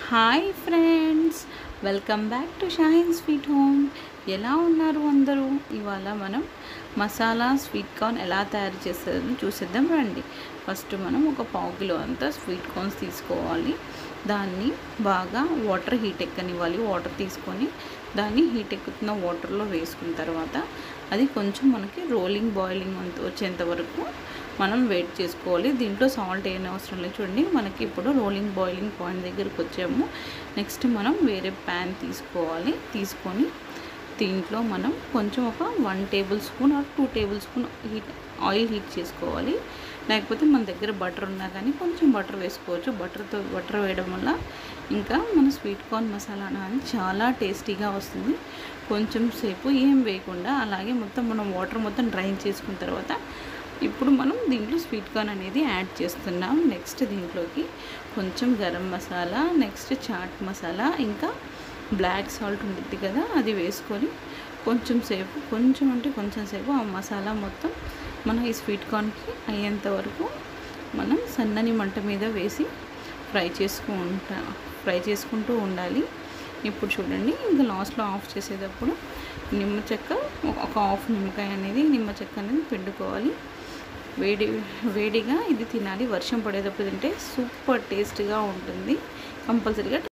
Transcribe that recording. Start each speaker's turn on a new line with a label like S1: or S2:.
S1: Hi friends, welcome back to Shaheen sweet home. ఎలా ఉన్నారు అందరూ? ఇవాళ మనం మసాలా స్వీట్ కార్న్ ఎలా తయారు చేసేదని చూసేద్దాం రండి. ఫస్ట్ మనం ఒక పావు కిలో అంతా స్వీట్ కార్న్స్ తీసుకోవాలి. దాన్ని బాగా వాటర్ హీట్ ఎక్కనివ్వాలి. వాటర్ తీసుకొని దాన్ని హీట్ ఎక్కుతున్న వాటర్లో వేసుకున్న తర్వాత అది కొంచెం మనకి రోలింగ్ బాయిలింగ్ వచ్చేంత వరకు మనం వెయిట్ చేసుకోవాలి. దీంట్లో సాల్ట్ ఏం అవసరం లేదు. చూడండి, మనకి ఇప్పుడు రోలింగ్ బాయిలింగ్ పాయింట్ దగ్గరికి వచ్చాము. నెక్స్ట్ మనం వేరే ప్యాన్ తీసుకోవాలి. తీసుకొని దీంట్లో మనం కొంచెం ఒక 1 table spoon or 2 table spoon oil heat చేసుకోవాలి. లేకపోతే మన దగ్గర బటర్ ఉన్నా కానీ కొంచెం బటర్ వేసుకోవచ్చు. బటర్ వేయడం వల్ల ఇంకా మన స్వీట్ కార్న్ మసాలా అనేది చాలా టేస్టీగా వస్తుంది. కొంచెం సేపు ఏం వేయకుండా అలాగే మనం వాటర్ మొత్తం డ్రైన్ చేసుకున్న తర్వాత ఇప్పుడు మనం దీంట్లో స్వీట్ కార్న్ అనేది యాడ్ చేస్తున్నాం. నెక్స్ట్ దీంట్లోకి కొంచెం గరం మసాలా, నెక్స్ట్ చాట్ మసాలా, ఇంకా బ్లాక్ సాల్ట్ ఉంటుంది కదా, అది వేసుకొని కొంచెం సేపు ఆ మసాలా మొత్తం మన ఈ స్వీట్ కార్న్కి అయ్యేంత వరకు మనం సన్నని మంట మీద వేసి ఫ్రై చేసుకుంటూ ఉండాలి. ఇప్పుడు చూడండి, ఇంకా లాస్ట్లో ఆఫ్ చేసేటప్పుడు ఒక హాఫ్ నిమ్మకాయ అనేది పిండుకోవాలి. వేడిగా ఇది తినాలి. వర్షం పడేటప్పుడు తింటే సూపర్ టేస్ట్గా ఉంటుంది. కంపల్సరీగా